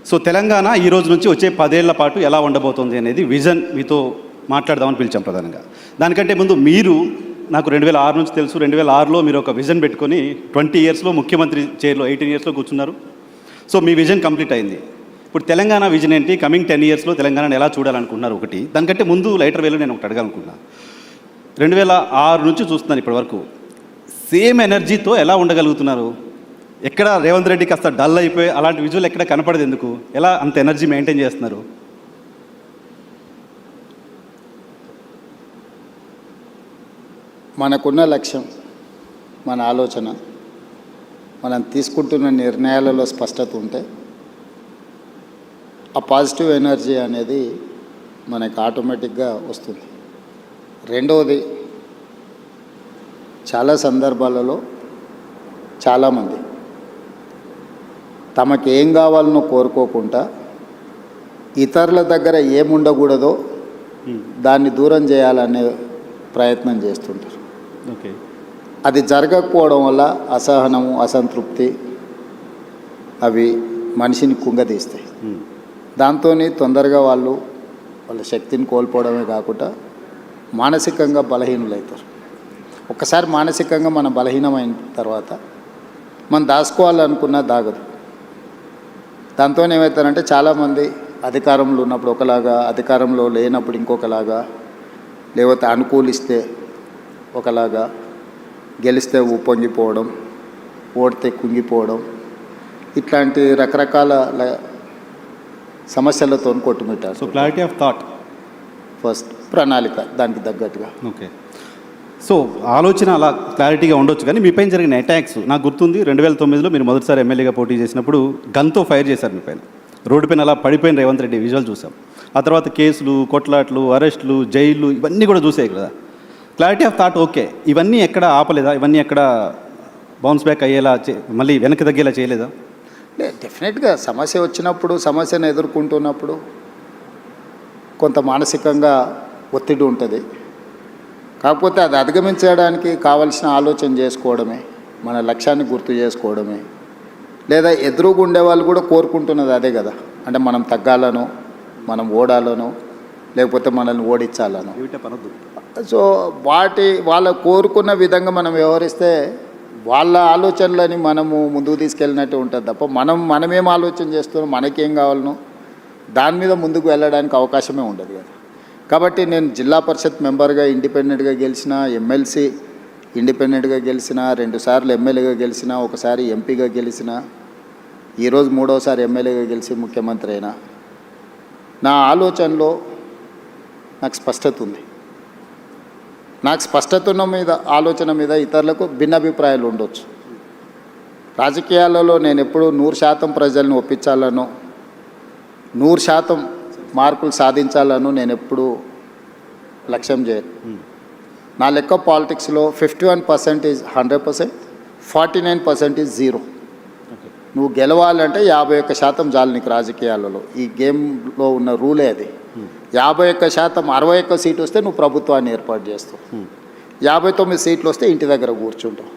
So Telangana ఈ రోజు నుంచి వచ్చే 10 ఏళ్ల పాటు ఎలా ఉండబోతోంది అనేది విజన్ మీతో మాట్లాడదామని పిలిచాం ప్రధానంగా. దానికంటే ముందు మీరు నాకు 2006 నుంచి తెలుసు. 2006లో మీరు ఒక విజన్ పెట్టుకొని 20 ఇయర్స్లో ముఖ్యమంత్రి చైర్లో 18 ఇయర్స్లో కూర్చున్నారు. సో మీ విజన్ కంప్లీట్ అయింది. ఇప్పుడు తెలంగాణ విజన్ ఏంటి? కమింగ్ 10 ఇయర్స్లో తెలంగాణను ఎలా చూడాలనుకున్నారు ఒకటి. దానికంటే ముందు లైటర్ వేలో నేను ఒకటి అడగాలనుకున్నా. 2006 నుంచి చూస్తున్నాను ఇప్పటి వరకు సేమ్ ఎనర్జీతో ఎలా ఉండగలుగుతున్నారు? ఎక్కడ రేవంత్ రెడ్డి కాస్త డల్ అయిపోయి అలాంటి విజువల్ ఎక్కడ కనపడదు ఎందుకు? ఎలా అంత ఎనర్జీ మెయింటైన్ చేస్తున్నారు? మనకున్న లక్ష్యం, మన ఆలోచన, మనం తీసుకుంటున్న నిర్ణయాలలో స్పష్టత ఉంటే ఆ పాజిటివ్ ఎనర్జీ అనేది మనకు ఆటోమేటిక్గా వస్తుంది. రెండవది, చాలా సందర్భాలలో చాలామంది తమకు ఏం కావాలనో కోరుకోకుండా ఇతరుల దగ్గర ఏముండకూడదో దాన్ని దూరం చేయాలనే ప్రయత్నం చేస్తుంటారు. ఓకే, అది జరగకపోవడం వల్ల అసహనము, అసంతృప్తి అవి మనిషిని కుంగదీస్తాయి. దాంతో తొందరగా వాళ్ళ శక్తిని కోల్పోవడమే కాకుండా మానసికంగా బలహీనులవుతారు. ఒక్కసారి మానసికంగా మనం బలహీనమైన తర్వాత మనం దాచుకోవాలనుకున్నా దాగదు. దాంతో ఏమవుతారంటే చాలామంది అధికారంలో ఉన్నప్పుడు ఒకలాగా, అధికారంలో లేనప్పుడు ఇంకొకలాగా, లేకపోతే అనుకూలిస్తే ఒకలాగా, గెలిస్తే ఉప్పొంగిపోవడం, ఓడితే కుంగిపోవడం, ఇట్లాంటి రకరకాల సమస్యలతో కొట్టుమిట్టారు. So clarity of thought first, ప్రణాళిక దానికి తగ్గట్టుగా. ఓకే, సో ఆలోచన అలా క్లారిటీగా ఉండొచ్చు. కానీ మీపైన జరిగిన అటాక్స్ నాకు గుర్తుంది. 2009లో మీరు మొదటిసారి ఎమ్మెల్యేగా పోటీ చేసినప్పుడు గన్తో ఫైర్ చేశారు మీ పైన. రోడ్డు పైన అలా పడిపోయిన రేవంత్ రెడ్డి విజువల్ చూసాం. ఆ తర్వాత కేసులు, కొట్లాట్లు, అరెస్టులు, జైళ్ళు ఇవన్నీ కూడా చూసాయి కదా. క్లారిటీ ఆఫ్ థాట్ ఓకే, ఇవన్నీ ఎక్కడ ఆపలేదా? ఇవన్నీ ఎక్కడ బౌన్స్ బ్యాక్ అయ్యేలా మళ్ళీ వెనక్కి తగ్గేలా చేయలేదా? డెఫినెట్గా సమస్య వచ్చినప్పుడు, సమస్యను ఎదుర్కొంటున్నప్పుడు కొంత మానసికంగా ఒత్తిడి ఉంటుంది. కాకపోతే అది అధిగమించడానికి కావలసిన ఆలోచన చేసుకోవడమే, మన లక్ష్యాన్ని గుర్తు చేసుకోవడమే. లేదా ఎదురుగా ఉండే వాళ్ళు కూడా కోరుకుంటున్నది అదే కదా. అంటే మనం తగ్గాలనో, మనం ఓడాలనో, లేకపోతే మనల్ని ఓడించాలనో. సో వాళ్ళ కోరుకున్న విధంగా మనం వ్యవహరిస్తే వాళ్ళ ఆలోచనలని మనము ముందుకు తీసుకెళ్ళినట్టు ఉంటుంది తప్ప మనమేం ఆలోచన చేస్తున్నాం, మనకేం కావాలనో దాని మీద ముందుకు వెళ్ళడానికి అవకాశమే ఉండదు కదా. కాబట్టి నేను జిల్లా పరిషత్ మెంబర్గా ఇండిపెండెంట్గా గెలిచిన, ఎమ్మెల్సీ ఇండిపెండెంట్గా గెలిచిన, 2 సార్లు ఎమ్మెల్యేగా గెలిచిన, ఒకసారి ఎంపీగా గెలిచిన, ఈరోజు 3వసారి ఎమ్మెల్యేగా గెలిచి ముఖ్యమంత్రి అయినా. నా ఆలోచనలో నాకు స్పష్టత ఉంది. నాకు స్పష్టత ఉన్న మీద, ఆలోచన మీద ఇతరులకు భిన్నాభిప్రాయాలు ఉండొచ్చు. రాజకీయాలలో నేను ఎప్పుడూ 100% ప్రజలను ఒప్పించాలనో, 100% మార్కులు సాధించాలను నేను ఎప్పుడూ లక్ష్యం చేయను. నా లెక్క పాలిటిక్స్లో 51% ఈజ్ 100%, 49% ఈజ్ 0. నువ్వు గెలవాలంటే 51% చాలు నీకు రాజకీయాలలో. ఈ గేమ్లో ఉన్న రూలే అది. 51%, 61 సీటు వస్తే నువ్వు ప్రభుత్వాన్ని ఏర్పాటు చేస్తావు. 59 సీట్లు వస్తే ఇంటి దగ్గర కూర్చుంటావు.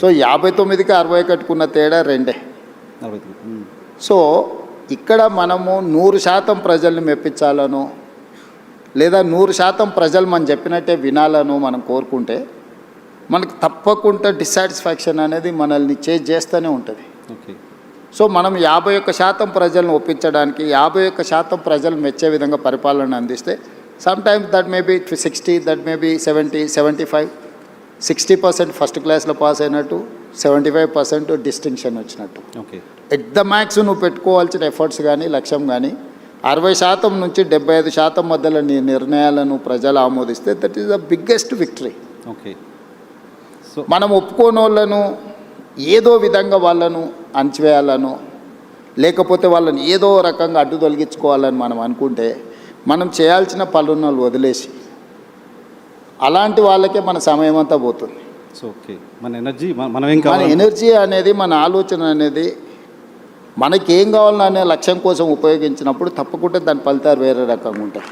సో 59కి 61కున్న తేడా 2. సో ఇక్కడ మనము 100% ప్రజల్ని మెప్పించాలను, లేదా 100% ప్రజలు మనం చెప్పినట్టే వినాలను మనం కోరుకుంటే మనకు తప్పకుండా డిస్సాటిస్ఫాక్షన్ అనేది మనల్ని చేస్తూనే ఉంటుంది. సో మనం 51% ప్రజలను ఒప్పించడానికి, 51% ప్రజలు మెచ్చే విధంగా పరిపాలన అందిస్తే sometimes that may be 60, that may be 70, 75, 60% first క్లాస్లో పాస్ అయినట్టు, 75% డిస్టింక్షన్ వచ్చినట్టు. ఓకే, ఎట్ ద మ్యాక్స్ నువ్వు పెట్టుకోవాల్సిన ఎఫర్ట్స్ కానీ, లక్ష్యం కానీ 60% నుంచి 75% మధ్యలో నీ నిర్ణయాలను ప్రజలు ఆమోదిస్తే that is the biggest victory. Okay, so మనం ఒప్పుకోని వాళ్ళను ఏదో విధంగా వాళ్ళను అణచివేయాలను, లేకపోతే వాళ్ళని ఏదో రకంగా అడ్డు తొలగించుకోవాలని మనం అనుకుంటే మనం చేయాల్సిన పనులను వదిలేసి అలాంటి వాళ్ళకే మన సమయం అంతా పోతుంది. సో ఓకే, మన ఎనర్జీ అనేది, మన ఆలోచన అనేది మనకేం కావాలనే లక్ష్యం కోసం ఉపయోగించినప్పుడు తప్పకుండా దాని ఫలితాలు వేరే రకంగా ఉంటాయి.